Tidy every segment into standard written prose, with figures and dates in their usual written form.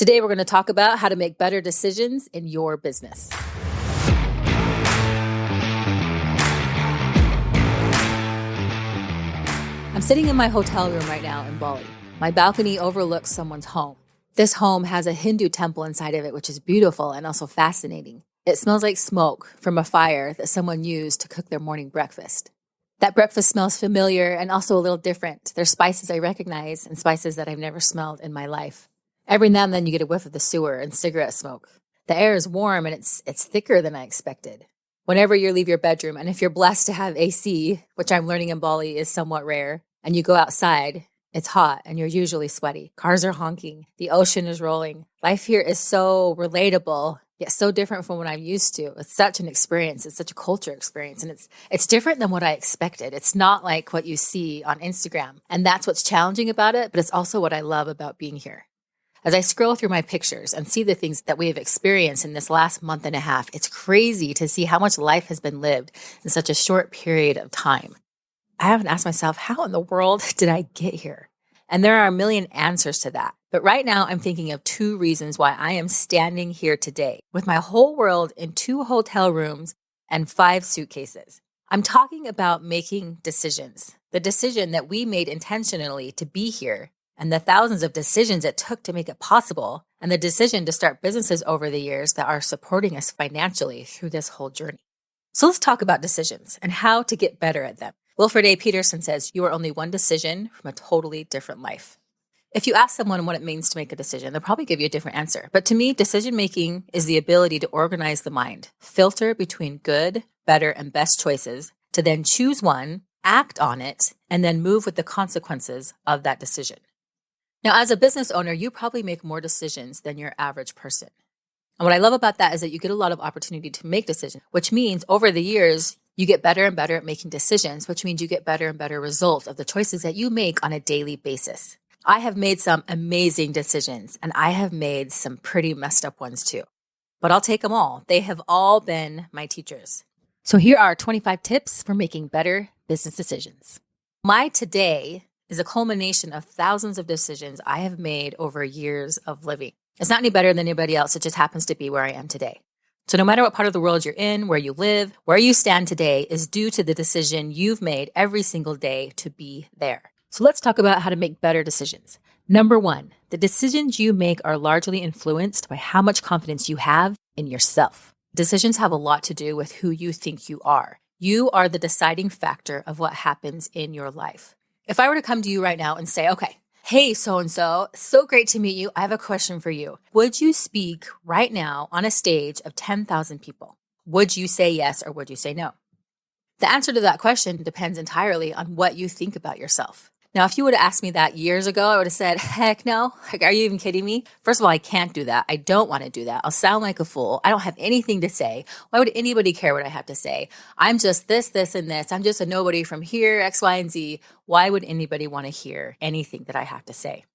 Today, we're going to talk about how to make better decisions in your business. I'm sitting in my hotel room right now in Bali. My balcony overlooks someone's home. This home has a Hindu temple inside of it, which is beautiful and also fascinating. It smells like smoke from a fire that someone used to cook their morning breakfast. That breakfast smells familiar and also a little different. There's spices I recognize and spices that I've never smelled in my life. Every now and then you get a whiff of the sewer and cigarette smoke. The air is warm and it's thicker than I expected. Whenever you leave your bedroom, and if you're blessed to have AC, which I'm learning in Bali is somewhat rare, and you go outside, it's hot and you're usually sweaty. Cars are honking. The ocean is rolling. Life here is so relatable, yet so different from what I'm used to. It's such an experience. It's such a culture experience. And it's different than what I expected. It's not like what you see on Instagram. And that's what's challenging about it, but it's also what I love about being here. As I scroll through my pictures and see the things that we have experienced in this last month and a half, it's crazy to see how much life has been lived in such a short period of time. I haven't asked myself, how in the world did I get here? And there are a million answers to that. But right now, I'm thinking of 2 reasons why I am standing here today with my whole world in 2 hotel rooms and 5 suitcases. I'm talking about making decisions. The decision that we made intentionally to be here, and the thousands of decisions it took to make it possible, and the decision to start businesses over the years that are supporting us financially through this whole journey. So let's talk about decisions and how to get better at them. Wilfred A. Peterson says, you are only one decision from a totally different life. If you ask someone what it means to make a decision, they'll probably give you a different answer. But to me, decision-making is the ability to organize the mind, filter between good, better, and best choices, to then choose one, act on it, and then move with the consequences of that decision. Now, as a business owner, you probably make more decisions than your average person. And what I love about that is that you get a lot of opportunity to make decisions, which means over the years, you get better and better at making decisions, which means you get better and better results of the choices that you make on a daily basis. I have made some amazing decisions, and I have made some pretty messed up ones too. But I'll take them all. They have all been my teachers. So here are 25 tips for making better business decisions. My today is a culmination of thousands of decisions I have made over years of living. It's not any better than anybody else. It just happens to be where I am today. So no matter what part of the world you're in, where you live, where you stand today is due to the decision you've made every single day to be there. So let's talk about how to make better decisions. Number 1, the decisions you make are largely influenced by how much confidence you have in yourself. Decisions have a lot to do with who you think you are. You are the deciding factor of what happens in your life. If I were to come to you right now and say, okay, hey, so-and-so, so great to meet you. I have a question for you. Would you speak right now on a stage of 10,000 people? Would you say yes or would you say no? The answer to that question depends entirely on what you think about yourself. Now, if you would have asked me that years ago, I would have said, heck no. Like, are you even kidding me? First of all, I can't do that. I don't want to do that. I'll sound like a fool. I don't have anything to say. Why would anybody care what I have to say? I'm just this, and this. I'm just a nobody from here, X, Y, and Z. Why would anybody want to hear anything that I have to say?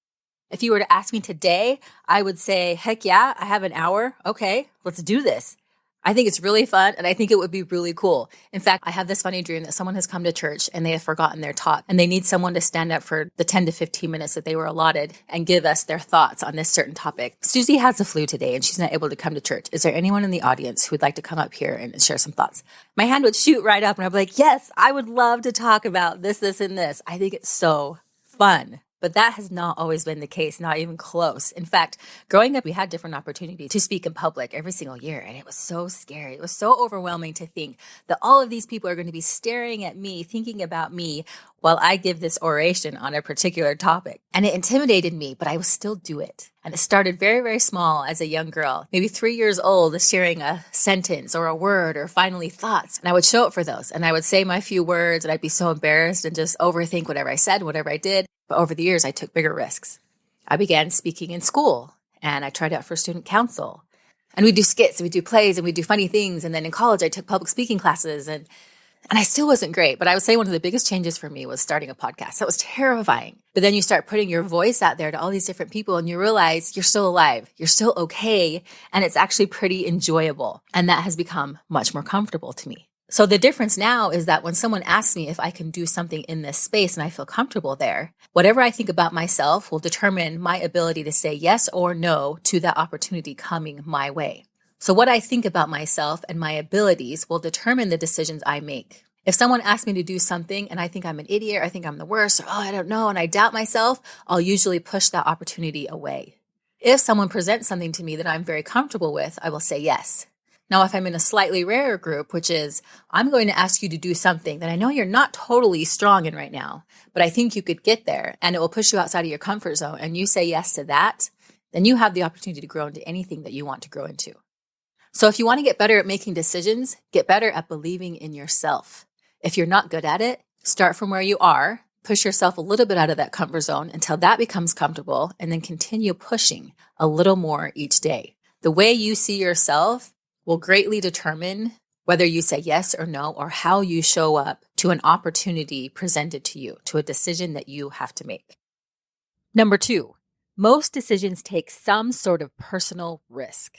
If you were to ask me today, I would say, heck yeah, I have an hour. Okay, let's do this. I think it's really fun, and I think it would be really cool. In fact, I have this funny dream that someone has come to church and they have forgotten their talk, and they need someone to stand up for the 10 to 15 minutes that they were allotted and give us their thoughts on this certain topic. Susie has the flu today, and she's not able to come to church. Is there anyone in the audience who would like to come up here and share some thoughts? My hand would shoot right up, and I'd be like, yes, I would love to talk about this, and this. I think it's so fun. But that has not always been the case, not even close. In fact, growing up, we had different opportunities to speak in public every single year, and it was so scary. It was so overwhelming to think that all of these people are going to be staring at me, thinking about me, while I give this oration on a particular topic. And it intimidated me, but I would still do it. And it started very, very small as a young girl, maybe 3 years old, sharing a sentence or a word or finally thoughts. And I would show up for those, and I would say my few words, and I'd be so embarrassed and just overthink whatever I said, whatever I did. But over the years, I took bigger risks. I began speaking in school, and I tried out for student council. And we'd do skits, and we'd do plays, and we'd do funny things. And then in college, I took public speaking classes, and I still wasn't great. But I would say one of the biggest changes for me was starting a podcast. That was terrifying. But then you start putting your voice out there to all these different people, and you realize you're still alive, you're still okay, and it's actually pretty enjoyable. And that has become much more comfortable to me. So the difference now is that when someone asks me if I can do something in this space and I feel comfortable there, whatever I think about myself will determine my ability to say yes or no to that opportunity coming my way. So what I think about myself and my abilities will determine the decisions I make. If someone asks me to do something and I think I'm an idiot, or I think I'm the worst, or I don't know, and I doubt myself, I'll usually push that opportunity away. If someone presents something to me that I'm very comfortable with, I will say yes. Now, if I'm in a slightly rarer group, which is, I'm going to ask you to do something that I know you're not totally strong in right now, but I think you could get there and it will push you outside of your comfort zone, and you say yes to that, then you have the opportunity to grow into anything that you want to grow into. So if you want to get better at making decisions, get better at believing in yourself. If you're not good at it, start from where you are, push yourself a little bit out of that comfort zone until that becomes comfortable, and then continue pushing a little more each day. The way you see yourself will greatly determine whether you say yes or no, or how you show up to an opportunity presented to you, to a decision that you have to make. Number 2, most decisions take some sort of personal risk.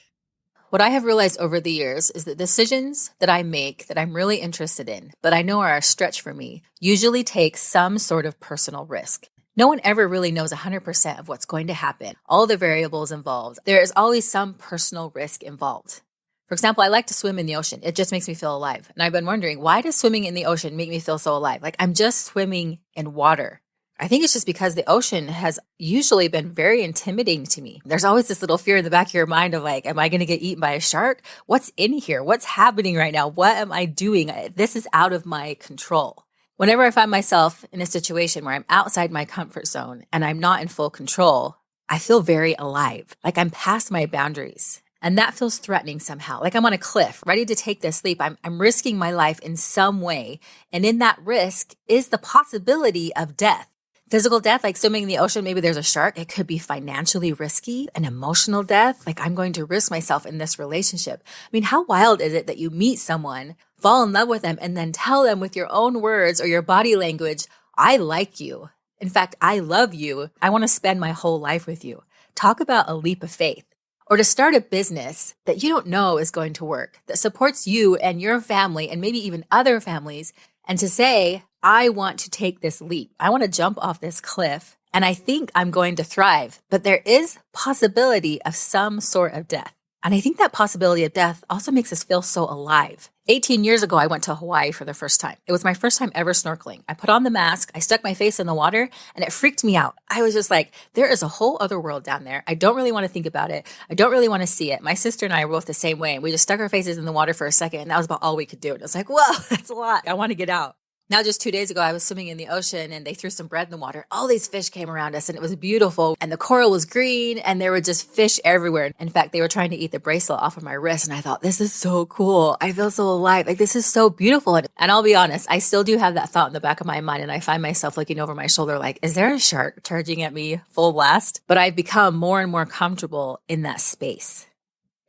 What I have realized over the years is that decisions that I make that I'm really interested in, but I know are a stretch for me, usually take some sort of personal risk. No one ever really knows 100% of what's going to happen, all the variables involved. There is always some personal risk involved. For example, I like to swim in the ocean. It just makes me feel alive. And I've been wondering, why does swimming in the ocean make me feel so alive? Like I'm just swimming in water. I think it's just because the ocean has usually been very intimidating to me. There's always this little fear in the back of your mind of like, am I going to get eaten by a shark? What's in here? What's happening right now? What am I doing? This is out of my control. Whenever I find myself in a situation where I'm outside my comfort zone and I'm not in full control, I feel very alive, like I'm past my boundaries. And that feels threatening somehow, like I'm on a cliff, ready to take this leap. I'm risking my life in some way. And in that risk is the possibility of death. Physical death, like swimming in the ocean, maybe there's a shark. It could be financially risky. An emotional death, like I'm going to risk myself in this relationship. I mean, how wild is it that you meet someone, fall in love with them, and then tell them with your own words or your body language, I like you. In fact, I love you. I want to spend my whole life with you. Talk about a leap of faith. Or to start a business that you don't know is going to work, that supports you and your family and maybe even other families, and to say, I want to take this leap. I want to jump off this cliff, and I think I'm going to thrive. But there is possibility of some sort of death. And I think that possibility of death also makes us feel so alive. 18 years ago, I went to Hawaii for the first time. It was my first time ever snorkeling. I put on the mask, I stuck my face in the water, and it freaked me out. I was just like, there is a whole other world down there. I don't really want to think about it. I don't really want to see it. My sister and I were both the same way. We just stuck our faces in the water for a second, and that was about all we could do. And I was like, whoa, that's a lot. I want to get out. Now, just 2 days ago, I was swimming in the ocean and they threw some bread in the water. All these fish came around us and it was beautiful. And the coral was green and there were just fish everywhere. In fact, they were trying to eat the bracelet off of my wrist. And I thought, this is so cool. I feel so alive. Like, this is so beautiful. And I'll be honest, I still do have that thought in the back of my mind. And I find myself looking over my shoulder like, is there a shark charging at me full blast? But I've become more and more comfortable in that space.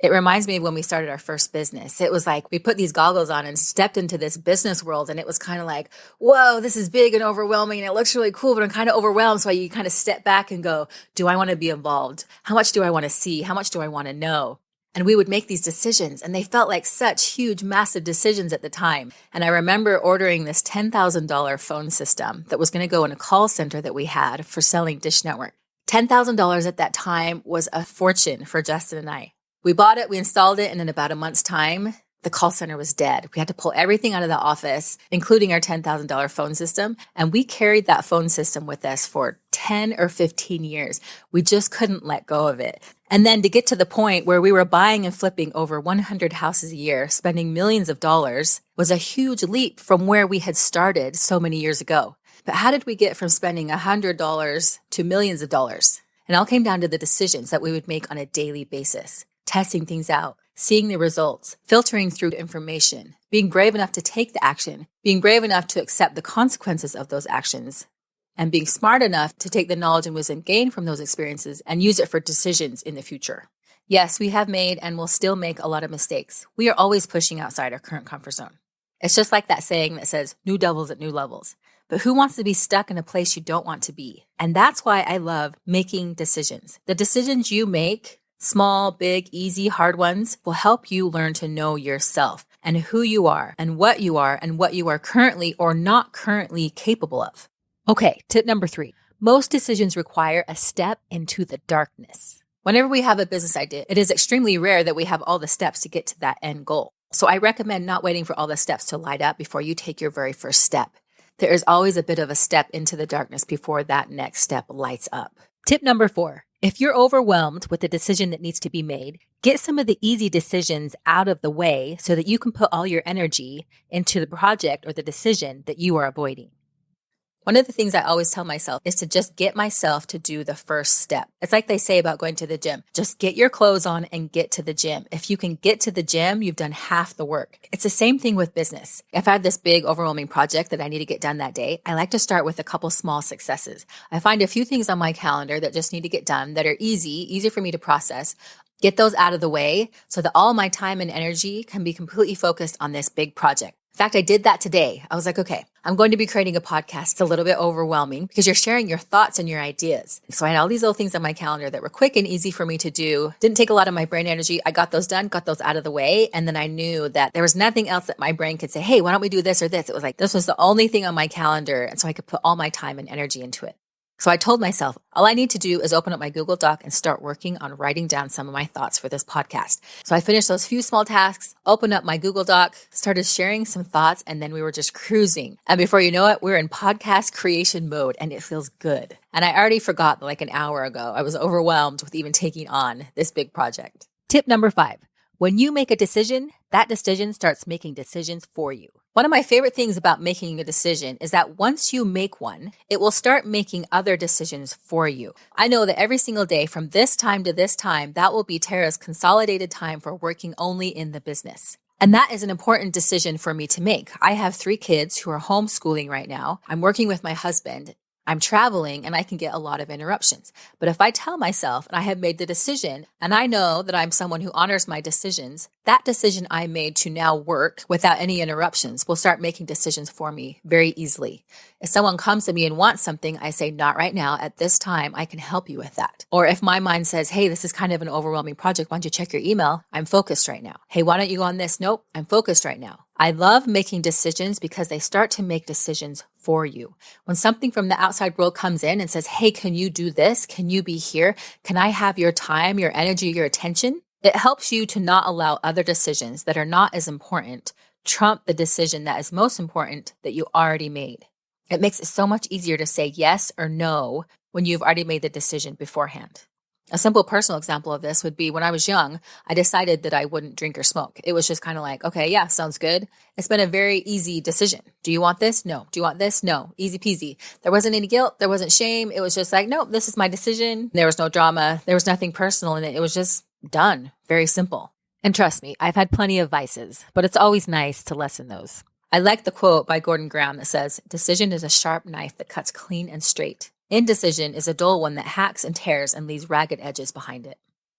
It reminds me of when we started our first business. It was like we put these goggles on and stepped into this business world. And it was kind of like, whoa, this is big and overwhelming. And it looks really cool, but I'm kind of overwhelmed. So you kind of step back and go, do I want to be involved? How much do I want to see? How much do I want to know? And we would make these decisions. And they felt like such huge, massive decisions at the time. And I remember ordering this $10,000 phone system that was going to go in a call center that we had for selling Dish Network. $10,000 at that time was a fortune for Justin and I. We bought it, we installed it, and in about a month's time, the call center was dead. We had to pull everything out of the office, including our $10,000 phone system, and we carried that phone system with us for 10 or 15 years. We just couldn't let go of it. And then to get to the point where we were buying and flipping over 100 houses a year, spending millions of dollars, was a huge leap from where we had started so many years ago. But how did we get from spending $100 to millions of dollars? It all came down to the decisions that we would make on a daily basis. Testing things out, seeing the results, filtering through information, being brave enough to take the action, being brave enough to accept the consequences of those actions, and being smart enough to take the knowledge and wisdom gained from those experiences and use it for decisions in the future. Yes, we have made and will still make a lot of mistakes. We are always pushing outside our current comfort zone. It's just like that saying that says, new devils at new levels. But who wants to be stuck in a place you don't want to be? And that's why I love making decisions. The decisions you make, small, big, easy, hard ones, will help you learn to know yourself. and who you are and what you are and what you are currently or not currently capable of. Okay, tip number 3. Most decisions require a step into the darkness. Whenever we have a business idea, it is extremely rare that we have all the steps to get to that end goal. So I recommend not waiting for all the steps to light up before you take your very first step. There is always a bit of a step into the darkness before that next step lights up. Tip number 4. If you're overwhelmed with the decision that needs to be made, get some of the easy decisions out of the way so that you can put all your energy into the project or the decision that you are avoiding. One of the things I always tell myself is to just get myself to do the first step. It's like they say about going to the gym. Just get your clothes on and get to the gym. If you can get to the gym, you've done half the work. It's the same thing with business. If I have this big, overwhelming project that I need to get done that day, I like to start with a couple small successes. I find a few things on my calendar that just need to get done that are easy for me to process. Get those out of the way so that all my time and energy can be completely focused on this big project. In fact, I did that today. I was like, okay, I'm going to be creating a podcast. It's a little bit overwhelming because you're sharing your thoughts and your ideas. So I had all these little things on my calendar that were quick and easy for me to do. Didn't take a lot of my brain energy. I got those done, got those out of the way. And then I knew that there was nothing else that my brain could say, hey, why don't we do this or this? It was like, this was the only thing on my calendar. And so I could put all my time and energy into it. So I told myself, all I need to do is open up my Google Doc and start working on writing down some of my thoughts for this podcast. So I finished those few small tasks, opened up my Google Doc, started sharing some thoughts, and then we were just cruising. And before you know it, we're in podcast creation mode, and it feels good. And I already forgot that like an hour ago, I was overwhelmed with even taking on this big project. Tip number 5. When you make a decision, that decision starts making decisions for you. One of my favorite things about making a decision is that once you make one, it will start making other decisions for you. I know that every single day from this time to this time, that will be Tara's consolidated time for working only in the business. And that is an important decision for me to make. I have 3 kids who are homeschooling right now. I'm working with my husband. I'm traveling and I can get a lot of interruptions. But if I tell myself and I have made the decision and I know that I'm someone who honors my decisions, that decision I made to now work without any interruptions will start making decisions for me very easily. If someone comes to me and wants something, I say, not right now. At this time, I can help you with that. Or if my mind says, hey, this is kind of an overwhelming project. Why don't you check your email? I'm focused right now. Hey, why don't you go on this? Nope, I'm focused right now. I love making decisions because they start to make decisions for you. When something from the outside world comes in and says, hey, can you do this? Can you be here? Can I have your time, your energy, your attention? It helps you to not allow other decisions that are not as important trump the decision that is most important that you already made. It makes it so much easier to say yes or no when you've already made the decision beforehand. A simple personal example of this would be when I was young, I decided that I wouldn't drink or smoke. It was just kind of like, okay, yeah, sounds good. It's been a very easy decision. Do you want this? No. Do you want this? No. Easy peasy. There wasn't any guilt. There wasn't shame. It was just like, no, this is my decision. There was no drama. There was nothing personal in it. It was just done. Very simple. And trust me, I've had plenty of vices, but it's always nice to lessen those. I like the quote by Gordon Graham that says, decision is a sharp knife that cuts clean and straight. Indecision is a dull one that hacks and tears and leaves ragged edges behind it.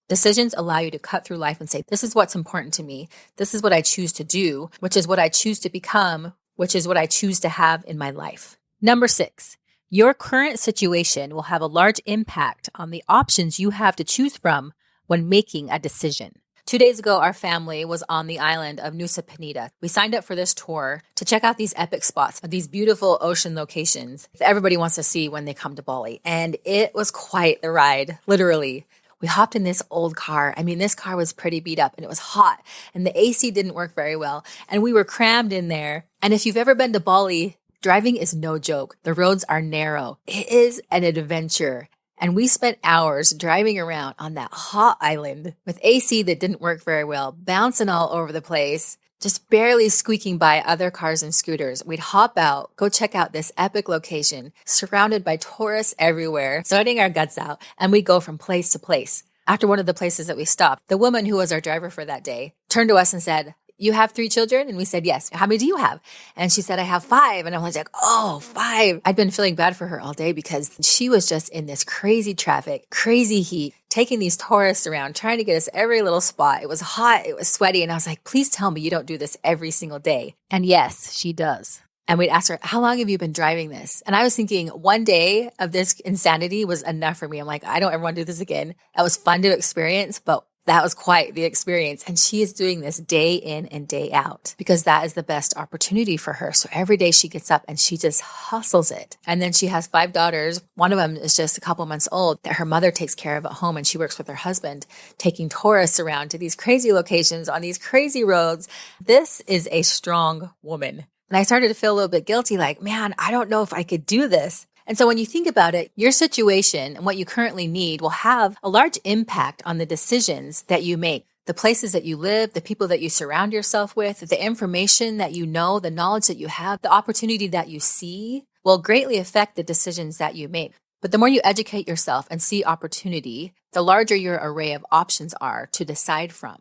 Decisions allow you to cut through life and say, this is what's important to me. This is what I choose to do, which is what I choose to become, which is what I choose to have in my life. Number 6, your current situation will have a large impact on the options you have to choose from when making a decision. 2 days ago, our family was on the island of Nusa Penida. We signed up for this tour to check out these epic spots, these beautiful ocean locations that everybody wants to see when they come to Bali. And it was quite the ride, literally. We hopped in this old car. I mean, this car was pretty beat up and it was hot and the AC didn't work very well. And we were crammed in there. And if you've ever been to Bali, driving is no joke. The roads are narrow. It is an adventure. And we spent hours driving around on that hot island with AC that didn't work very well, bouncing all over the place, just barely squeaking by other cars and scooters. We'd hop out, go check out this epic location, surrounded by tourists everywhere, sweating our guts out, and we'd go from place to place. After one of the places that we stopped, the woman who was our driver for that day turned to us and said, you have 3 children? And we said, yes. How many do you have? And she said, I have 5. And I was like, oh, 5. I'd been feeling bad for her all day because she was just in this crazy traffic, crazy heat, taking these tourists around, trying to get us every little spot. It was hot. It was sweaty. And I was like, please tell me you don't do this every single day. And yes, she does. And we'd ask her, how long have you been driving this? And I was thinking one day of this insanity was enough for me. I'm like, I don't ever want to do this again. It was fun to experience, but That was quite the experience. And she is doing this day in and day out because that is the best opportunity for her. So every day she gets up and she just hustles it. And then she has 5 daughters. One of them is just a couple months old that her mother takes care of at home. And she works with her husband, taking tourists around to these crazy locations on these crazy roads. This is a strong woman. And I started to feel a little bit guilty, like, man, I don't know if I could do this. And so when you think about it, your situation and what you currently need will have a large impact on the decisions that you make, the places that you live, the people that you surround yourself with, the information that you know, the knowledge that you have, the opportunity that you see will greatly affect the decisions that you make. But the more you educate yourself and see opportunity, the larger your array of options are to decide from.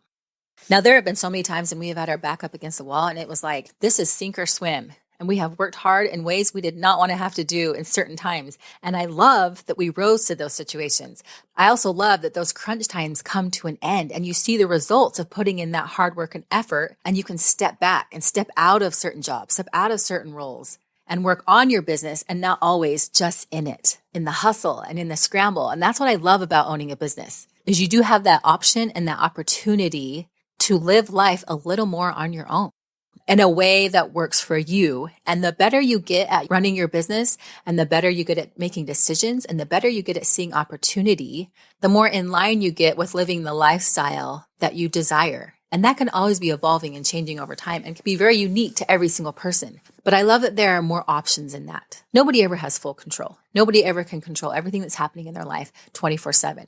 Now, there have been so many times when we have had our back up against the wall and it was like, this is sink or swim. And we have worked hard in ways we did not want to have to do in certain times. And I love that we rose to those situations. I also love that those crunch times come to an end and you see the results of putting in that hard work and effort, and you can step back and step out of certain jobs, step out of certain roles and work on your business and not always just in it, in the hustle and in the scramble. And that's what I love about owning a business is you do have that option and that opportunity to live life a little more on your own, in a way that works for you. And the better you get at running your business and the better you get at making decisions and the better you get at seeing opportunity, the more in line you get with living the lifestyle that you desire. And that can always be evolving and changing over time and can be very unique to every single person. But I love that there are more options in that. Nobody ever has full control. Nobody ever can control everything that's happening in their life 24/7.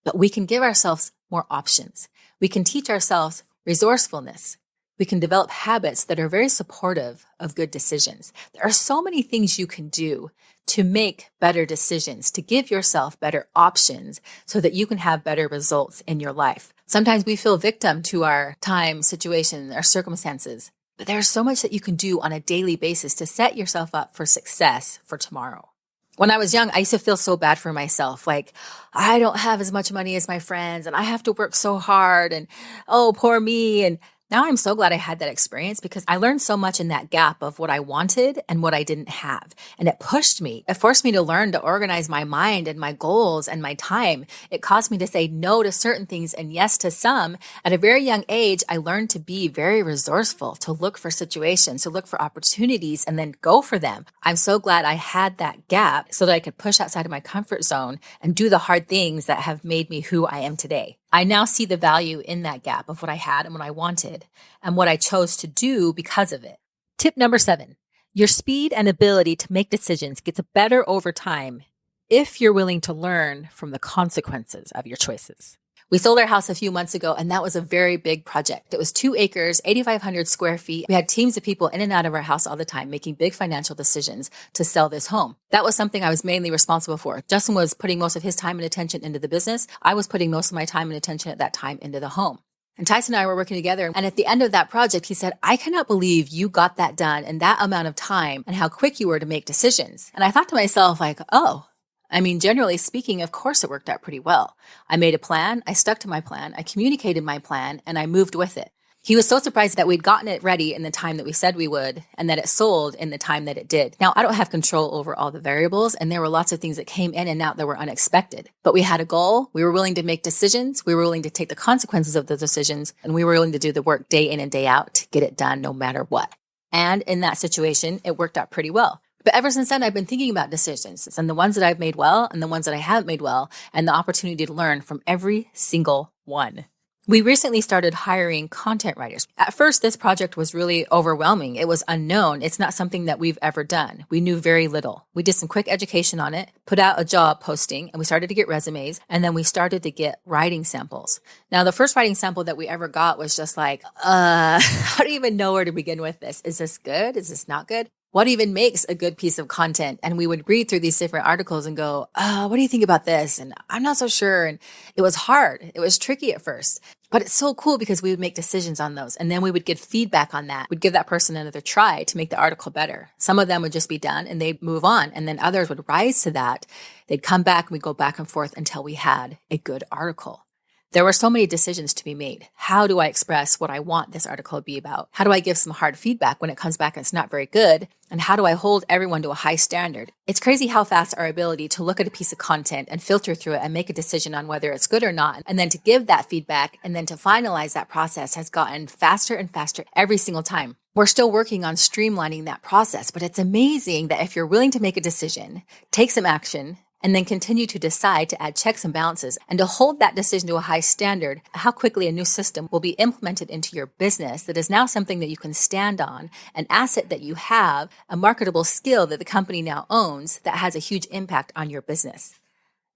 But we can give ourselves more options. We can teach ourselves resourcefulness. We can develop habits that are very supportive of good decisions. There are so many things you can do to make better decisions, to give yourself better options so that you can have better results in your life. Sometimes we feel victim to our time, situation, our circumstances, but there's so much that you can do on a daily basis to set yourself up for success for tomorrow. When I was young, I used to feel so bad for myself. Like, I don't have as much money as my friends and I have to work so hard and, oh, poor me. And now I'm so glad I had that experience because I learned so much in that gap of what I wanted and what I didn't have. And it pushed me. It forced me to learn to organize my mind and my goals and my time. It caused me to say no to certain things and yes to some. At a very young age, I learned to be very resourceful, to look for situations, to look for opportunities and then go for them. I'm so glad I had that gap so that I could push outside of my comfort zone and do the hard things that have made me who I am today. I now see the value in that gap of what I had and what I wanted and what I chose to do because of it. Tip number 7, your speed and ability to make decisions gets better over time if you're willing to learn from the consequences of your choices. We sold our house a few months ago, and that was a very big project. It was 2 acres, 8,500 square feet. We had teams of people in and out of our house all the time, making big financial decisions to sell this home. That was something I was mainly responsible for. Justin was putting most of his time and attention into the business. I was putting most of my time and attention at that time into the home. And Tyson and I were working together. And at the end of that project, he said, I cannot believe you got that done in that amount of time and how quick you were to make decisions. And I thought to myself, like, generally speaking, of course it worked out pretty well. I made a plan, I stuck to my plan, I communicated my plan, and I moved with it. He was so surprised that we'd gotten it ready in the time that we said we would, and that it sold in the time that it did. Now, I don't have control over all the variables, and there were lots of things that came in and out that were unexpected. But we had a goal, we were willing to make decisions, we were willing to take the consequences of the decisions, and we were willing to do the work day in and day out to get it done no matter what. And in that situation, it worked out pretty well. But ever since then, I've been thinking about decisions and the ones that I've made well and the ones that I haven't made well and the opportunity to learn from every single one. We recently started hiring content writers. At first, this project was really overwhelming. It was unknown. It's not something that we've ever done. We knew very little. We did some quick education on it, put out a job posting, and we started to get resumes, and then we started to get writing samples. Now, the first writing sample that we ever got was just like, I don't even know where to begin with this. Is this good? Is this not good? What even makes a good piece of content? And we would read through these different articles and go, what do you think about this? And I'm not so sure. And it was hard. It was tricky at first, but it's so cool because we would make decisions on those. And then we would get feedback on that. We'd give that person another try to make the article better. Some of them would just be done and they'd move on. And then others would rise to that. They'd come back and we'd go back and forth until we had a good article. There were so many decisions to be made. How do I express what I want this article to be about? How do I give some hard feedback when it comes back and it's not very good? And how do I hold everyone to a high standard? It's crazy how fast our ability to look at a piece of content and filter through it and make a decision on whether it's good or not, and then to give that feedback and then to finalize that process has gotten faster and faster every single time. We're still working on streamlining that process, but it's amazing that if you're willing to make a decision, take some action, and then continue to decide to add checks and balances and to hold that decision to a high standard, how quickly a new system will be implemented into your business that is now something that you can stand on, an asset that you have, a marketable skill that the company now owns that has a huge impact on your business.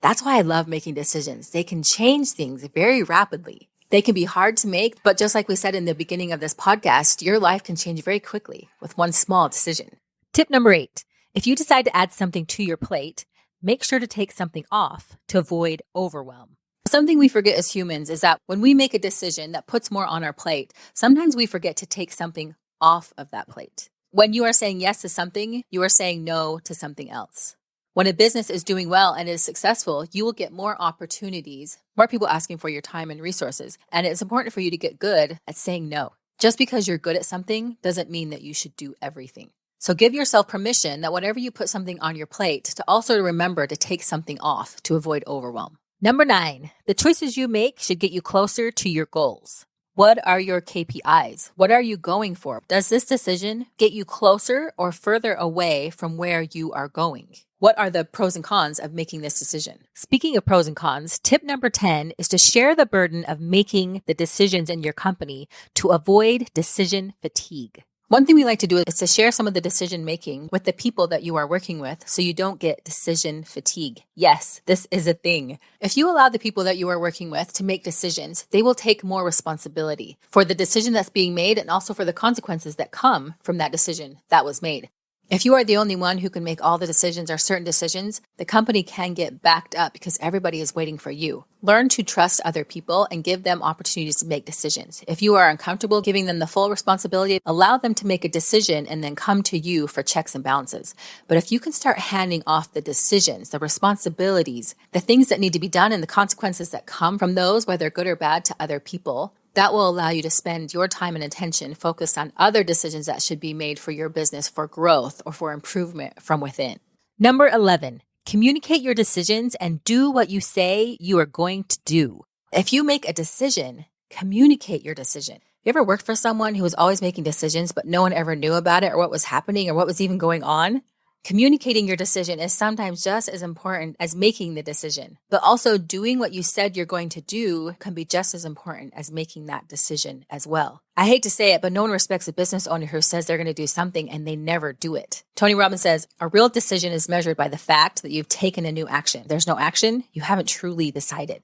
That's why I love making decisions. They can change things very rapidly. They can be hard to make, but just like we said in the beginning of this podcast, your life can change very quickly with one small decision. Tip number 8, if you decide to add something to your plate, make sure to take something off to avoid overwhelm. Something we forget as humans is that when we make a decision that puts more on our plate, sometimes we forget to take something off of that plate. When you are saying yes to something, you are saying no to something else. When a business is doing well and is successful, you will get more opportunities, more people asking for your time and resources. And it's important for you to get good at saying no. Just because you're good at something doesn't mean that you should do everything. So give yourself permission that whenever you put something on your plate, to also remember to take something off to avoid overwhelm. Number 9, the choices you make should get you closer to your goals. What are your KPIs? What are you going for? Does this decision get you closer or further away from where you are going? What are the pros and cons of making this decision? Speaking of pros and cons, tip number 10 is to share the burden of making the decisions in your company to avoid decision fatigue. One thing we like to do is to share some of the decision making with the people that you are working with so you don't get decision fatigue. Yes, this is a thing. If you allow the people that you are working with to make decisions, they will take more responsibility for the decision that's being made and also for the consequences that come from that decision that was made. If you are the only one who can make all the decisions or certain decisions, the company can get backed up because everybody is waiting for you. Learn to trust other people and give them opportunities to make decisions. If you are uncomfortable giving them the full responsibility, allow them to make a decision and then come to you for checks and balances. But if you can start handing off the decisions, the responsibilities, the things that need to be done and the consequences that come from those, whether good or bad, to other people, that will allow you to spend your time and attention focused on other decisions that should be made for your business for growth or for improvement from within. Number 11, communicate your decisions and do what you say you are going to do. If you make a decision, communicate your decision. You ever worked for someone who was always making decisions, but no one ever knew about it or what was happening or what was even going on? Communicating your decision is sometimes just as important as making the decision, but also doing what you said you're going to do can be just as important as making that decision as well. I hate to say it, but no one respects a business owner who says they're going to do something and they never do it. Tony Robbins says, a real decision is measured by the fact that you've taken a new action. If there's no action, you haven't truly decided.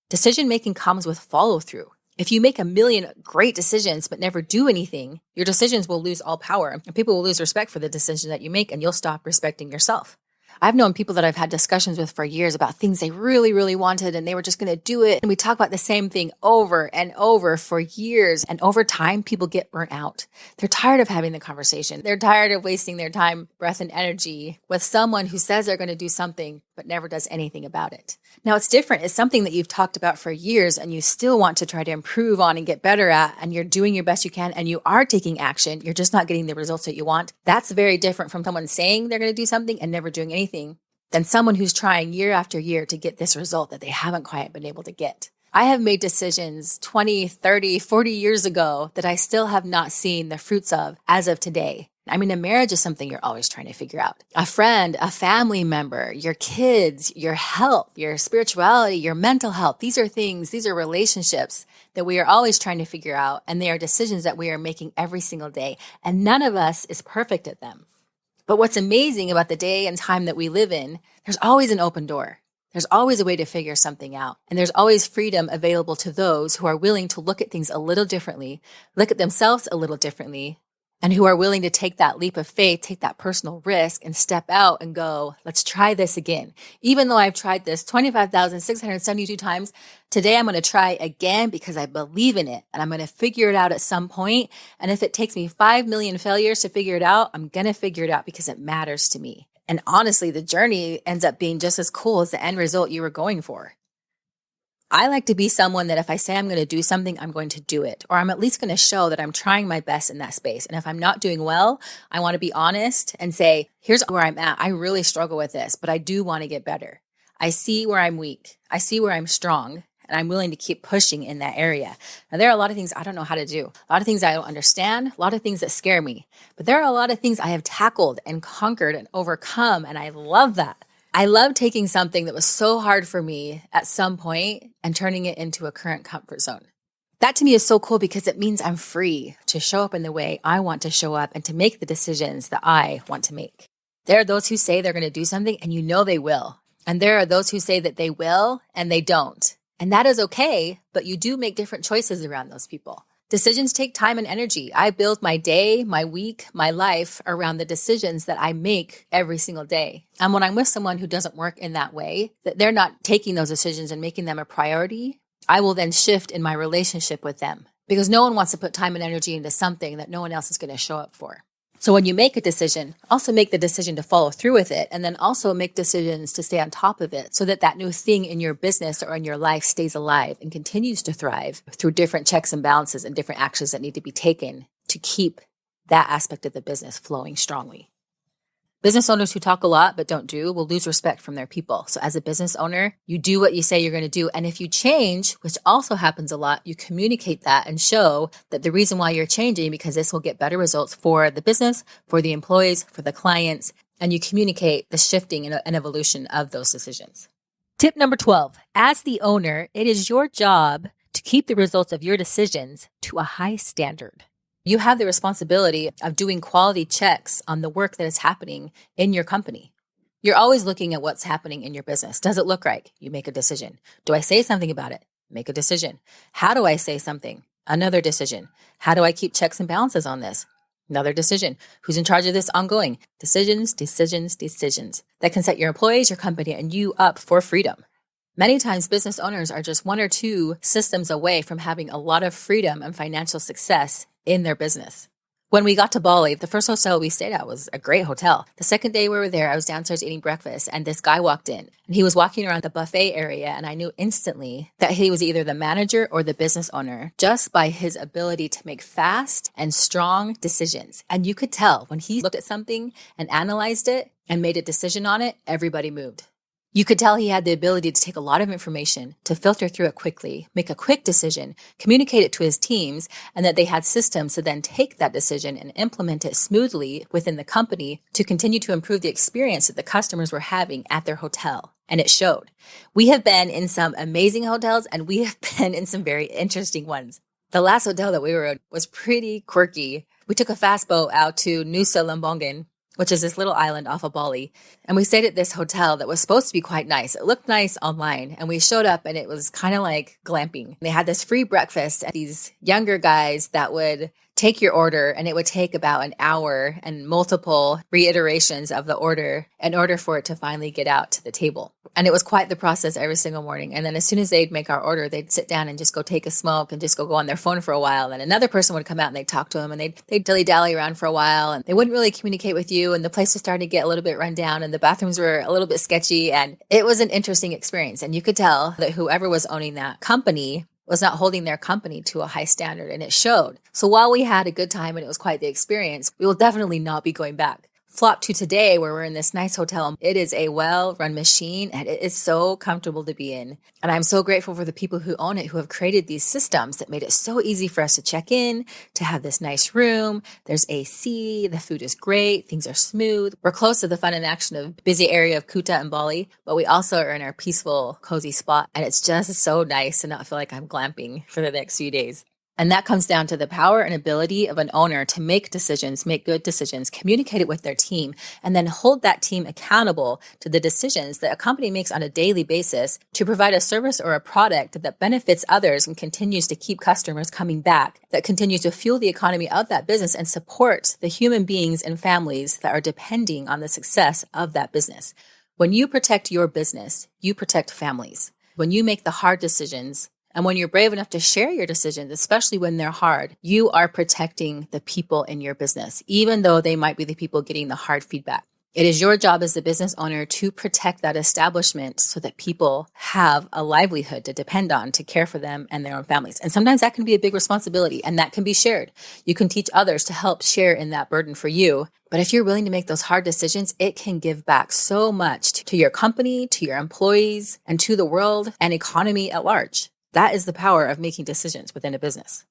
Decision making comes with follow through. If you make a million great decisions but never do anything, your decisions will lose all power and people will lose respect for the decision that you make and you'll stop respecting yourself. I've known people that I've had discussions with for years about things they really, really wanted and they were just going to do it. And we talk about the same thing over and over for years. And over time, people get burnt out. They're tired of having the conversation. They're tired of wasting their time, breath, and energy with someone who says they're going to do something but never does anything about it. Now, it's different. It's something that you've talked about for years and you still want to try to improve on and get better at, and you're doing your best you can and you are taking action. You're just not getting the results that you want. That's very different from someone saying they're going to do something and never doing anything than someone who's trying year after year to get this result that they haven't quite been able to get. I have made decisions 20, 30, 40 years ago that I still have not seen the fruits of as of today. I mean, a marriage is something you're always trying to figure out. A friend, a family member, your kids, your health, your spirituality, your mental health. These are relationships that we are always trying to figure out. And they are decisions that we are making every single day. And none of us is perfect at them. But what's amazing about the day and time that we live in, there's always an open door. There's always a way to figure something out. And there's always freedom available to those who are willing to look at things a little differently, look at themselves a little differently, and who are willing to take that leap of faith, take that personal risk and step out and go, let's try this again. Even though I've tried this 25,672 times, today I'm going to try again because I believe in it and I'm going to figure it out at some point. And if it takes me 5 million failures to figure it out, I'm going to figure it out because it matters to me. And honestly, the journey ends up being just as cool as the end result you were going for. I like to be someone that if I say I'm going to do something, I'm going to do it, or I'm at least going to show that I'm trying my best in that space. And if I'm not doing well, I want to be honest and say, here's where I'm at. I really struggle with this, but I do want to get better. I see where I'm weak. I see where I'm strong, and I'm willing to keep pushing in that area. Now, there are a lot of things I don't know how to do, a lot of things I don't understand, a lot of things that scare me, but there are a lot of things I have tackled and conquered and overcome, and I love that. I love taking something that was so hard for me at some point and turning it into a current comfort zone. That to me is so cool because it means I'm free to show up in the way I want to show up and to make the decisions that I want to make. There are those who say they're going to do something and you know they will. And there are those who say that they will and they don't. And that is okay, but you do make different choices around those people. Decisions take time and energy. I build my day, my week, my life around the decisions that I make every single day. And when I'm with someone who doesn't work in that way, that they're not taking those decisions and making them a priority, I will then shift in my relationship with them because no one wants to put time and energy into something that no one else is going to show up for. So when you make a decision, also make the decision to follow through with it, and then also make decisions to stay on top of it so that that new thing in your business or in your life stays alive and continues to thrive through different checks and balances and different actions that need to be taken to keep that aspect of the business flowing strongly. Business owners who talk a lot but don't do will lose respect from their people. So as a business owner, you do what you say you're going to do. And if you change, which also happens a lot, you communicate that and show that the reason why you're changing because this will get better results for the business, for the employees, for the clients, and you communicate the shifting and evolution of those decisions. Tip number 12, as the owner, it is your job to keep the results of your decisions to a high standard. You have the responsibility of doing quality checks on the work that is happening in your company. You're always looking at what's happening in your business. Does it look right? You make a decision. Do I say something about it? Make a decision. How do I say something? Another decision. How do I keep checks and balances on this? Another decision. Who's in charge of this ongoing? Decisions, decisions, decisions. That can set your employees, your company, and you up for freedom. Many times business owners are just one or two systems away from having a lot of freedom and financial success in their business. When we got to Bali, the first hotel we stayed at was a great hotel. The second day we were there, I was downstairs eating breakfast and this guy walked in and he was walking around the buffet area and I knew instantly that he was either the manager or the business owner just by his ability to make fast and strong decisions. And you could tell when he looked at something and analyzed it and made a decision on it, everybody moved. You could tell he had the ability to take a lot of information, to filter through it quickly, make a quick decision, communicate it to his teams, and that they had systems to then take that decision and implement it smoothly within the company to continue to improve the experience that the customers were having at their hotel. And it showed. We have been in some amazing hotels and we have been in some very interesting ones. The last hotel that we were in was pretty quirky. We took a fast boat out to Nusa Lembongan, which is this little island off of Bali. And we stayed at this hotel that was supposed to be quite nice. It looked nice online. And we showed up and it was kind of like glamping. They had this free breakfast and these younger guys that would take your order and it would take about an hour and multiple reiterations of the order in order for it to finally get out to the table. And it was quite the process every single morning. And then as soon as they'd make our order, they'd sit down and just go take a smoke and just go on their phone for a while. And another person would come out and they'd talk to them and they'd dilly-dally around for a while and they wouldn't really communicate with you. And the place was starting to get a little bit run down and the bathrooms were a little bit sketchy. And it was an interesting experience. And you could tell that whoever was owning that company was not holding their company to a high standard, and it showed. So while we had a good time and it was quite the experience, we will definitely not be going back. Flop to today where we're in this nice hotel. It is a well-run machine and it is so comfortable to be in. And I'm so grateful for the people who own it, who have created these systems that made it so easy for us to check in, to have this nice room. There's AC, the food is great, things are smooth. We're close to the fun and action of busy area of Kuta and Bali, but we also are in our peaceful, cozy spot. And it's just so nice to not feel like I'm glamping for the next few days. And that comes down to the power and ability of an owner to make decisions, make good decisions, communicate it with their team, and then hold that team accountable to the decisions that a company makes on a daily basis to provide a service or a product that benefits others and continues to keep customers coming back, that continues to fuel the economy of that business and support the human beings and families that are depending on the success of that business. When you protect your business, you protect families. When you make the hard decisions, and when you're brave enough to share your decisions, especially when they're hard, you are protecting the people in your business, even though they might be the people getting the hard feedback. It is your job as the business owner to protect that establishment so that people have a livelihood to depend on to care for them and their own families. And sometimes that can be a big responsibility and that can be shared. You can teach others to help share in that burden for you. But if you're willing to make those hard decisions, it can give back so much to your company, to your employees, and to the world and economy at large. That is the power of making decisions within a business.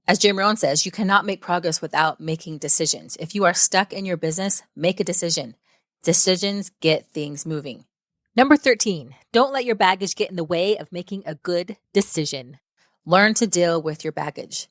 As Jim Rohn says, you cannot make progress without making decisions. If you are stuck in your business, make a decision. Decisions get things moving. Number 13, don't let your baggage get in the way of making a good decision. Learn to deal with your baggage.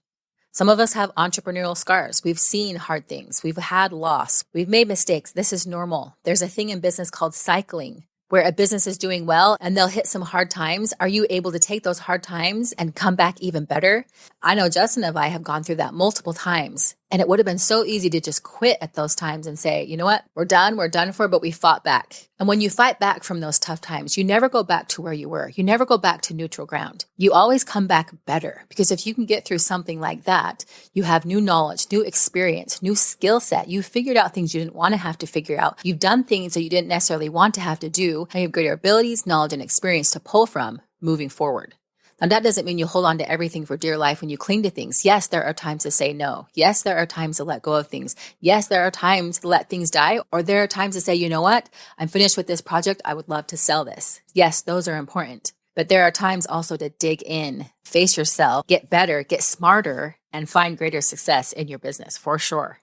Some of us have entrepreneurial scars. We've seen hard things. We've had loss. We've made mistakes. This is normal. There's a thing in business called cycling, where a business is doing well and they'll hit some hard times. Are you able to take those hard times and come back even better? I know Justin and I have gone through that multiple times. And it would have been so easy to just quit at those times and say, you know what, we're done for, but we fought back. And when you fight back from those tough times, you never go back to where you were. You never go back to neutral ground. You always come back better, because if you can get through something like that, you have new knowledge, new experience, new skill set. You figured out things you didn't want to have to figure out. You've done things that you didn't necessarily want to have to do, and you have greater abilities, knowledge, and experience to pull from moving forward. Now, that doesn't mean you hold on to everything for dear life when you cling to things. Yes, there are times to say no. Yes, there are times to let go of things. Yes, there are times to let things die. Or there are times to say, you know what? I'm finished with this project. I would love to sell this. Yes, those are important. But there are times also to dig in, face yourself, get better, get smarter, and find greater success in your business, for sure.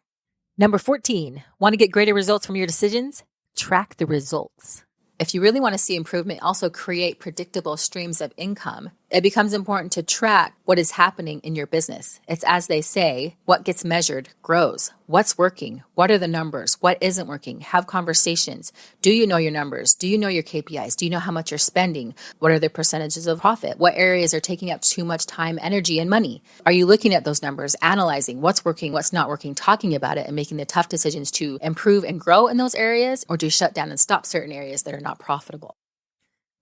Number 14, want to get greater results from your decisions? Track the results. If you really want to see improvement, also create predictable streams of income. It becomes important to track what is happening in your business. It's as they say, what gets measured grows. What's working? What are the numbers? What isn't working? Have conversations. Do you know your numbers? Do you know your KPIs? Do you know how much you're spending? What are the percentages of profit? What areas are taking up too much time, energy, and money? Are you looking at those numbers, analyzing what's working, what's not working, talking about it, and making the tough decisions to improve and grow in those areas, or to shut down and stop certain areas that are not profitable?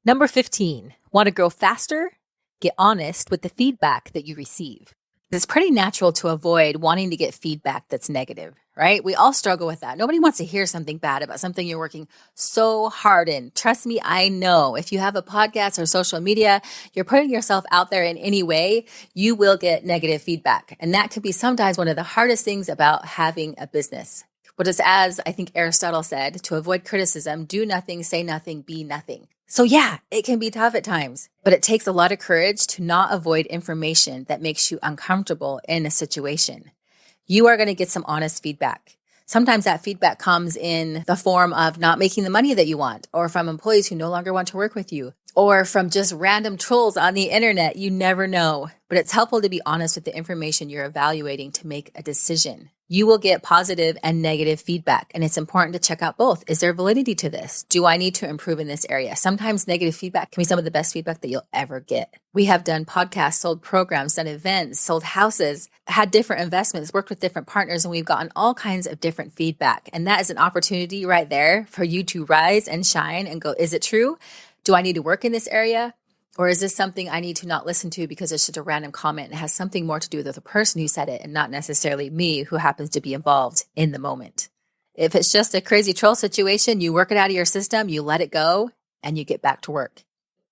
Number 15, want to grow faster? Get honest with the feedback that you receive. It's pretty natural to avoid wanting to get feedback that's negative, right? We all struggle with that. Nobody wants to hear something bad about something you're working so hard in. Trust me, I know. If you have a podcast or social media, you're putting yourself out there in any way, you will get negative feedback. And that could be sometimes one of the hardest things about having a business. But it's as I think Aristotle said, to avoid criticism, do nothing, say nothing, be nothing. So yeah, it can be tough at times, but it takes a lot of courage to not avoid information that makes you uncomfortable in a situation. You are going to get some honest feedback. Sometimes that feedback comes in the form of not making the money that you want, or from employees who no longer want to work with you, or from just random trolls on the internet. You never know, but it's helpful to be honest with the information you're evaluating to make a decision. You will get positive and negative feedback, and it's important to check out both. Is there validity to this? Do I need to improve in this area? Sometimes negative feedback can be some of the best feedback that you'll ever get. We have done podcasts, sold programs, done events, sold houses, had different investments, worked with different partners, and we've gotten all kinds of different feedback. And that is an opportunity right there for you to rise and shine and go, is it true? Do I need to work in this area? Or is this something I need to not listen to because it's just a random comment and has something more to do with the person who said it and not necessarily me who happens to be involved in the moment? If it's just a crazy troll situation, you work it out of your system, you let it go, and you get back to work.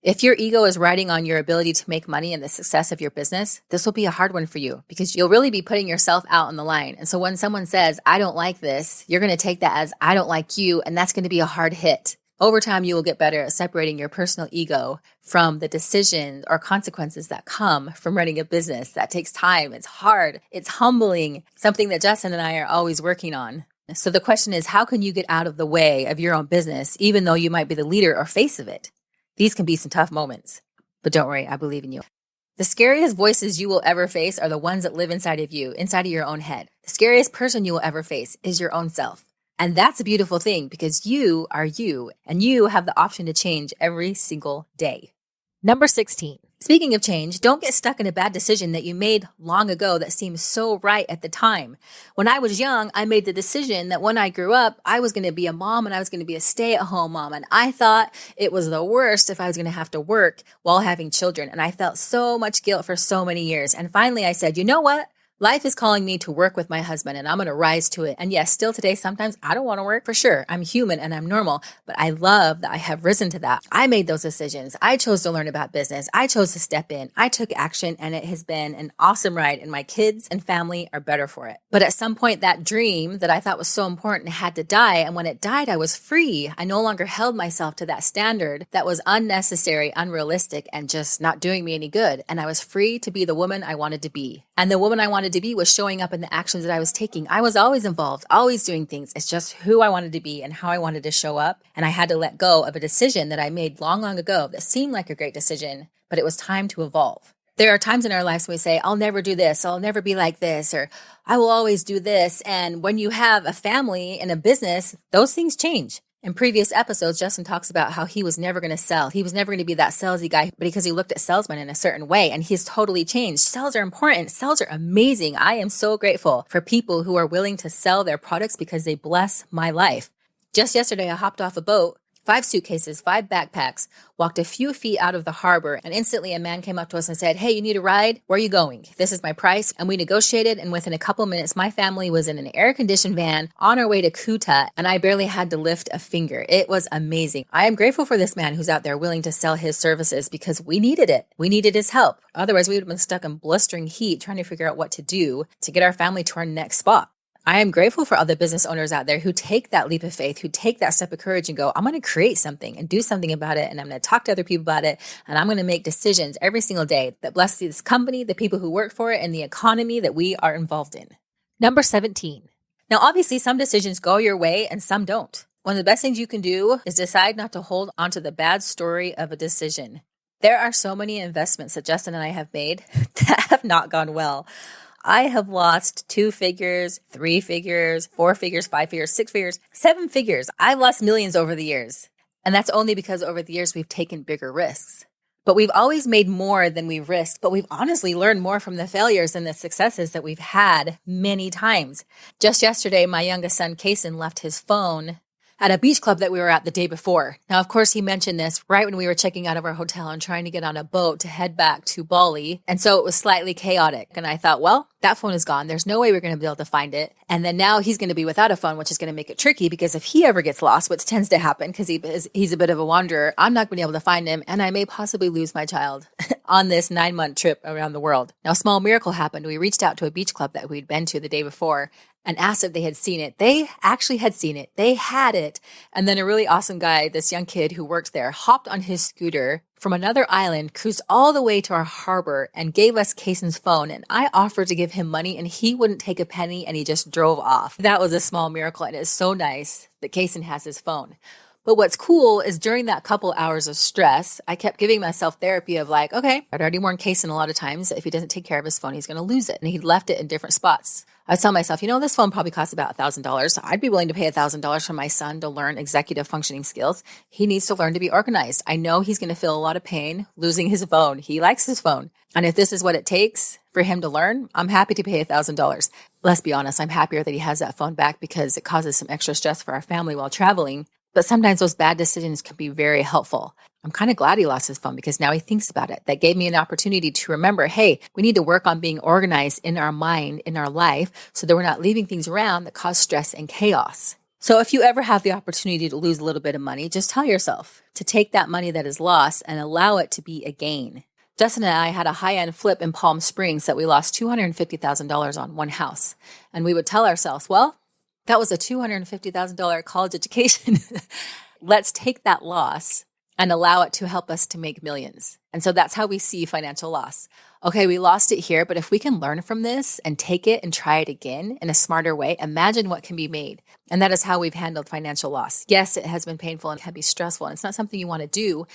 If your ego is riding on your ability to make money and the success of your business, this will be a hard one for you because you'll really be putting yourself out on the line. And so when someone says, I don't like this, you're going to take that as I don't like you, and that's going to be a hard hit. Over time, you will get better at separating your personal ego from the decisions or consequences that come from running a business. That takes time. It's hard. It's humbling, something that Justin and I are always working on. So the question is, how can you get out of the way of your own business, even though you might be the leader or face of it? These can be some tough moments, but don't worry, I believe in you. The scariest voices you will ever face are the ones that live inside of you, inside of your own head. The scariest person you will ever face is your own self. And that's a beautiful thing because you are you and you have the option to change every single day. Number 16. Speaking of change, don't get stuck in a bad decision that you made long ago that seemed so right at the time. When I was young, I made the decision that when I grew up, I was going to be a mom and I was going to be a stay-at-home mom. And I thought it was the worst if I was going to have to work while having children. And I felt so much guilt for so many years. And finally I said, you know what? Life is calling me to work with my husband and I'm going to rise to it. And yes, still today, sometimes I don't want to work for sure. I'm human and I'm normal, but I love that I have risen to that. I made those decisions. I chose to learn about business. I chose to step in. I took action and it has been an awesome ride and my kids and family are better for it. But at some point, that dream that I thought was so important had to die. And when it died, I was free. I no longer held myself to that standard that was unnecessary, unrealistic, and just not doing me any good. And I was free to be the woman I wanted to be. And the woman I wanted to be was showing up in the actions that I was taking. I was always involved, always doing things. It's just who I wanted to be and how I wanted to show up. And I had to let go of a decision that I made long, long ago that seemed like a great decision, but it was time to evolve. There are times in our lives when we say, I'll never do this, I'll never be like this, or I will always do this. And when you have a family and a business, those things change. In previous episodes, Justin talks about how he was never going to sell. He was never going to be that salesy guy, but because he looked at salesmen in a certain way and he's totally changed. Sales are important. Sales are amazing. I am so grateful for people who are willing to sell their products because they bless my life. Just yesterday, I hopped off a boat, 5 suitcases, 5 backpacks, walked a few feet out of the harbor, and instantly a man came up to us and said, hey, you need a ride? Where are you going? This is my price. And we negotiated, and within a couple minutes, my family was in an air-conditioned van on our way to Kuta, and I barely had to lift a finger. It was amazing. I am grateful for this man who's out there willing to sell his services because we needed it. We needed his help. Otherwise, we would have been stuck in blistering heat trying to figure out what to do to get our family to our next spot. I am grateful for other business owners out there who take that leap of faith, who take that step of courage and go, I'm going to create something and do something about it. And I'm going to talk to other people about it. And I'm going to make decisions every single day that bless this company, the people who work for it, and the economy that we are involved in. Number 17. Now, obviously, some decisions go your way and some don't. One of the best things you can do is decide not to hold onto the bad story of a decision. There are so many investments that Justin and I have made that have not gone well. I have lost 2 figures, 3 figures, 4 figures, 5 figures, 6 figures, 7 figures. I've lost millions over the years. And that's only because over the years we've taken bigger risks. But we've always made more than we've risked, but we've honestly learned more from the failures than the successes that we've had many times. Just yesterday, my youngest son, Kason, left his phone at a beach club that we were at the day before. Now, of course, he mentioned this right when we were checking out of our hotel and trying to get on a boat to head back to Bali. And so it was slightly chaotic. And I thought, well, that phone is gone. There's no way we're going to be able to find it. And then now he's going to be without a phone, which is going to make it tricky because if he ever gets lost, which tends to happen because he's a bit of a wanderer, I'm not going to be able to find him. And I may possibly lose my child on this 9-month trip around the world. Now, a small miracle happened. We reached out to a beach club that we'd been to the day before and asked if they had seen it. They actually had seen it. They had it. And then a really awesome guy, this young kid who worked there, hopped on his scooter from another island, cruised all the way to our harbor and gave us Kason's phone. And I offered to give him money and he wouldn't take a penny and he just drove off. That was a small miracle. And it's so nice that Kason has his phone. But what's cool is during that couple hours of stress, I kept giving myself therapy of like, okay, I'd already warned Kason a lot of times that if he doesn't take care of his phone, he's going to lose it. And he'd left it in different spots. I was telling myself, this phone probably costs about $1,000. I'd be willing to pay $1,000 for my son to learn executive functioning skills. He needs to learn to be organized. I know he's going to feel a lot of pain losing his phone. He likes his phone. And if this is what it takes for him to learn, I'm happy to pay $1,000. Let's be honest, I'm happier that he has that phone back because it causes some extra stress for our family while traveling. But sometimes those bad decisions can be very helpful. I'm kind of glad he lost his phone because now he thinks about it. That gave me an opportunity to remember, hey, we need to work on being organized in our mind, in our life, so that we're not leaving things around that cause stress and chaos. So if you ever have the opportunity to lose a little bit of money, just tell yourself to take that money that is lost and allow it to be a gain. Justin and I had a high-end flip in Palm Springs that we lost $250,000 on one house. And we would tell ourselves, well, that was a $250,000 college education. Let's take that loss and allow it to help us to make millions. And so that's how we see financial loss. Okay, we lost it here, but if we can learn from this and take it and try it again in a smarter way, imagine what can be made. And that is how we've handled financial loss. Yes, it has been painful and can be stressful, and it's not something you want to do.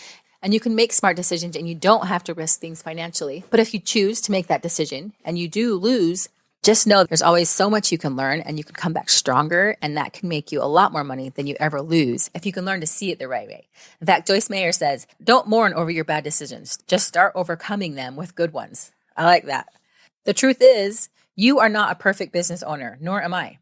And you can make smart decisions and you don't have to risk things financially. But if you choose to make that decision and you do lose, just know there's always so much you can learn and you can come back stronger, and that can make you a lot more money than you ever lose if you can learn to see it the right way. In fact, Joyce Meyer says, don't mourn over your bad decisions. Just start overcoming them with good ones. I like that. The truth is, you are not a perfect business owner, nor am I.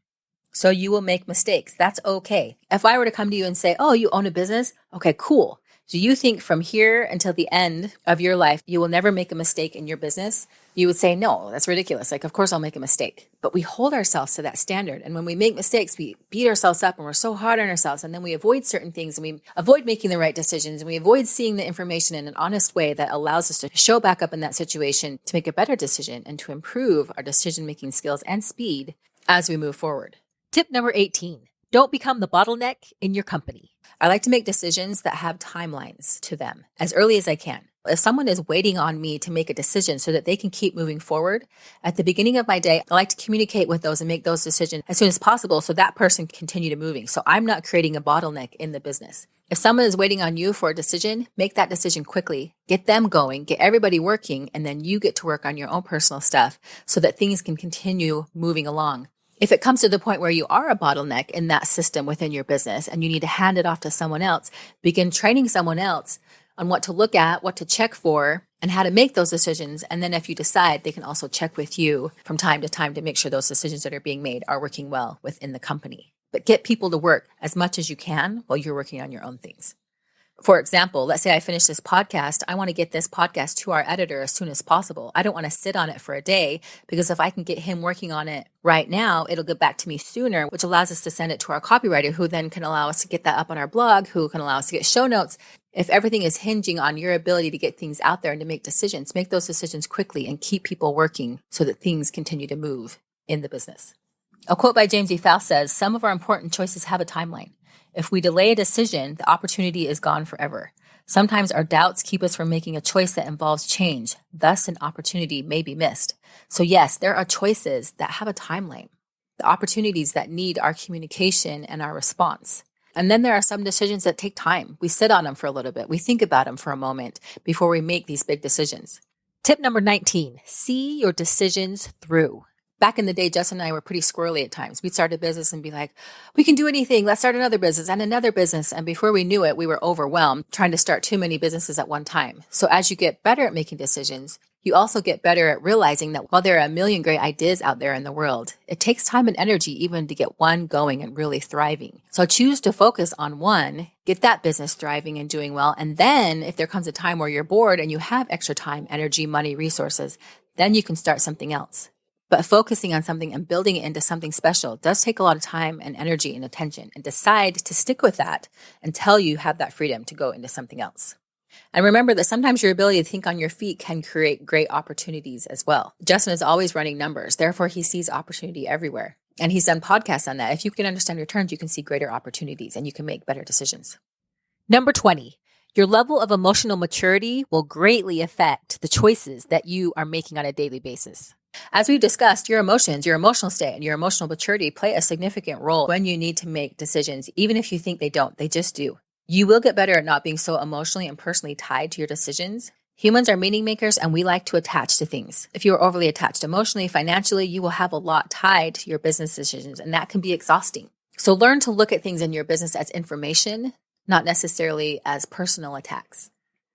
So you will make mistakes. That's okay. If I were to come to you and say, oh, you own a business? Okay, cool. Do you think from here until the end of your life, you will never make a mistake in your business? You would say, no, that's ridiculous. Like, of course I'll make a mistake. But we hold ourselves to that standard. And when we make mistakes, we beat ourselves up and we're so hard on ourselves. And then we avoid certain things and we avoid making the right decisions and we avoid seeing the information in an honest way that allows us to show back up in that situation to make a better decision and to improve our decision-making skills and speed as we move forward. Tip number 18, don't become the bottleneck in your company. I like to make decisions that have timelines to them as early as I can. If someone is waiting on me to make a decision so that they can keep moving forward, at the beginning of my day, I like to communicate with those and make those decisions as soon as possible so that person can continue to moving. So I'm not creating a bottleneck in the business. If someone is waiting on you for a decision, make that decision quickly, get them going, get everybody working, and then you get to work on your own personal stuff so that things can continue moving along. If it comes to the point where you are a bottleneck in that system within your business and you need to hand it off to someone else, begin training someone else on what to look at, what to check for, and how to make those decisions. And then if you decide, they can also check with you from time to time to make sure those decisions that are being made are working well within the company. But get people to work as much as you can while you're working on your own things. For example, let's say I finish this podcast. I want to get this podcast to our editor as soon as possible. I don't want to sit on it for a day because if I can get him working on it right now, it'll get back to me sooner, which allows us to send it to our copywriter who then can allow us to get that up on our blog, who can allow us to get show notes. If everything is hinging on your ability to get things out there and to make decisions, make those decisions quickly and keep people working so that things continue to move in the business. A quote by James E. Faust says, "Some of our important choices have a timeline. If we delay a decision, the opportunity is gone forever. Sometimes our doubts keep us from making a choice that involves change. Thus, an opportunity may be missed." So yes, there are choices that have a timeline, the opportunities that need our communication and our response. And then there are some decisions that take time. We sit on them for a little bit. We think about them for a moment before we make these big decisions. Tip number 19, see your decisions through. Back in the day, Justin and I were pretty squirrely at times. We'd start a business and be like, we can do anything. Let's start another business and another business. And before we knew it, we were overwhelmed trying to start too many businesses at one time. So as you get better at making decisions, you also get better at realizing that while there are a million great ideas out there in the world, it takes time and energy even to get one going and really thriving. So choose to focus on one, get that business thriving and doing well. And then if there comes a time where you're bored and you have extra time, energy, money, resources, then you can start something else. But focusing on something and building it into something special does take a lot of time and energy and attention, and decide to stick with that until you have that freedom to go into something else. And remember that sometimes your ability to think on your feet can create great opportunities as well. Justin is always running numbers. Therefore, he sees opportunity everywhere. And he's done podcasts on that. If you can understand your terms, you can see greater opportunities and you can make better decisions. Number 20, your level of emotional maturity will greatly affect the choices that you are making on a daily basis. As we've discussed, your emotions, your emotional state, and your emotional maturity play a significant role when you need to make decisions. Even if you think they don't, they just do. You will get better at not being so emotionally and personally tied to your decisions. Humans are meaning makers and we like to attach to things. If you are overly attached emotionally, financially, you will have a lot tied to your business decisions, and that can be exhausting. So learn to look at things in your business as information, not necessarily as personal attacks.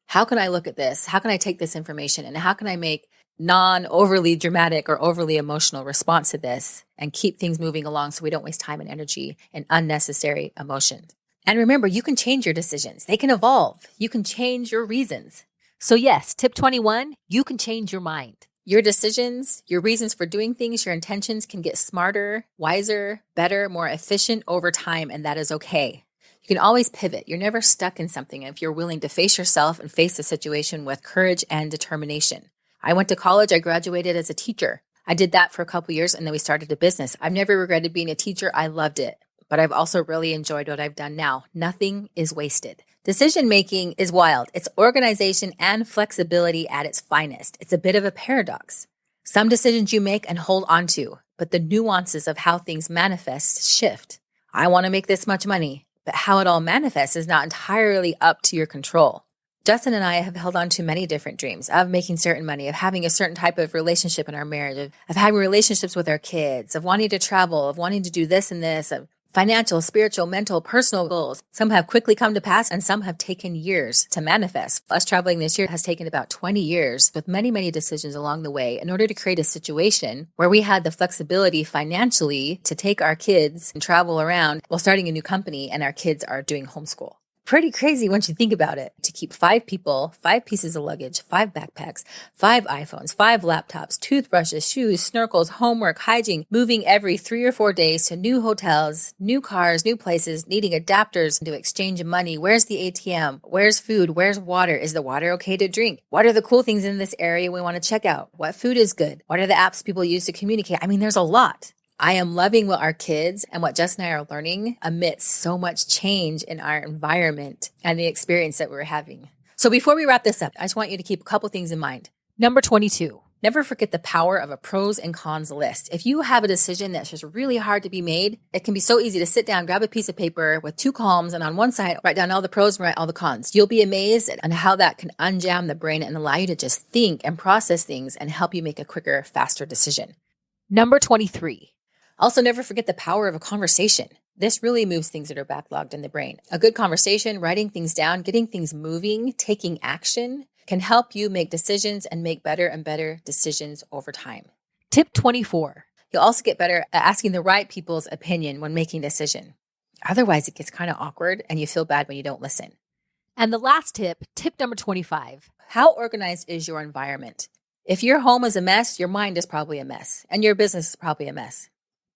How can I look at this? How can I take this information and how can I make non-overly dramatic or overly emotional response to this and keep things moving along so we don't waste time and energy in unnecessary emotions? And remember, you can change your decisions. They can evolve. You can change your reasons. So yes, tip 21, you can change your mind. Your decisions, your reasons for doing things, your intentions can get smarter, wiser, better, more efficient over time, and that is okay. You can always pivot. You're never stuck in something if you're willing to face yourself and face the situation with courage and determination. I went to college. I graduated as a teacher. I did that for a couple years and then we started a business. I've never regretted being a teacher. I loved it, but I've also really enjoyed what I've done now. Nothing is wasted. Decision-making is wild. It's organization and flexibility at its finest. It's a bit of a paradox. Some decisions you make and hold on to, but the nuances of how things manifest shift. I want to make this much money, but how it all manifests is not entirely up to your control. Justin and I have held on to many different dreams of making certain money, of having a certain type of relationship in our marriage, of having relationships with our kids, of wanting to travel, of wanting to do this and this, of financial, spiritual, mental, personal goals. Some have quickly come to pass and some have taken years to manifest. Us traveling this year has taken about 20 years with many, many decisions along the way in order to create a situation where we had the flexibility financially to take our kids and travel around while starting a new company and our kids are doing homeschool. Pretty crazy once you think about it. To keep 5 people, 5 pieces of luggage, 5 backpacks, 5 iPhones, 5 laptops, toothbrushes, shoes, snorkels, homework, hygiene, moving every 3 or 4 days to new hotels, new cars, new places, needing adapters to exchange money. Where's the ATM? Where's food? Where's water? Is the water okay to drink? What are the cool things in this area we want to check out? What food is good? What are the apps people use to communicate? I mean, there's a lot. I am loving what our kids and what Jess and I are learning amidst so much change in our environment and the experience that we're having. So before we wrap this up, I just want you to keep a couple things in mind. Number 22. Never forget the power of a pros and cons list. If you have a decision that's just really hard to be made, it can be so easy to sit down, grab a piece of paper with 2 columns, and on one side, write down all the pros and write all the cons. You'll be amazed at how that can unjam the brain and allow you to just think and process things and help you make a quicker, faster decision. Number 23. Also, never forget the power of a conversation. This really moves things that are backlogged in the brain. A good conversation, writing things down, getting things moving, taking action can help you make decisions and make better and better decisions over time. Tip 24. You'll also get better at asking the right people's opinion when making a decision. Otherwise, it gets kind of awkward and you feel bad when you don't listen. And the last tip, tip number 25. How organized is your environment? If your home is a mess, your mind is probably a mess, and your business is probably a mess.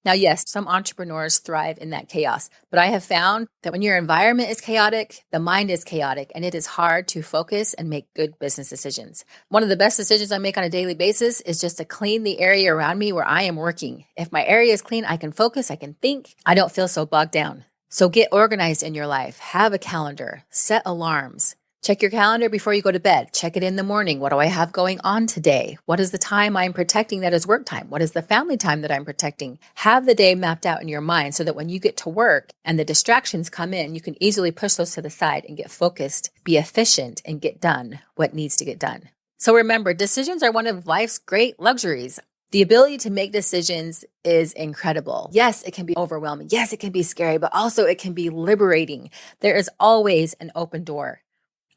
Now, yes, some entrepreneurs thrive in that chaos, but I have found that when your environment is chaotic, the mind is chaotic, and it is hard to focus and make good business decisions. One of the best decisions I make on a daily basis is just to clean the area around me where I am working. If my area is clean, I can focus, I can think, I don't feel so bogged down. So get organized in your life. Have a calendar, set alarms. Check your calendar before you go to bed. Check it in the morning. What do I have going on today? What is the time I'm protecting that is work time? What is the family time that I'm protecting? Have the day mapped out in your mind so that when you get to work and the distractions come in, you can easily push those to the side and get focused, be efficient, and get done what needs to get done. So remember, decisions are one of life's great luxuries. The ability to make decisions is incredible. Yes, it can be overwhelming. Yes, it can be scary, but also it can be liberating. There is always an open door.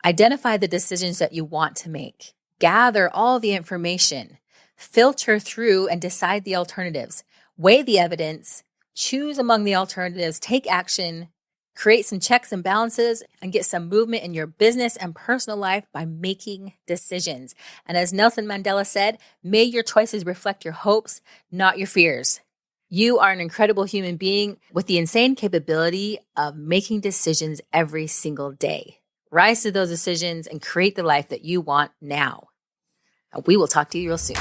Identify the decisions that you want to make. Gather all the information. Filter through and decide the alternatives. Weigh the evidence. Choose among the alternatives. Take action. Create some checks and balances and get some movement in your business and personal life by making decisions. And as Nelson Mandela said, may your choices reflect your hopes, not your fears. You are an incredible human being with the insane capability of making decisions every single day. Rise to those decisions and create the life that you want now. We will talk to you real soon.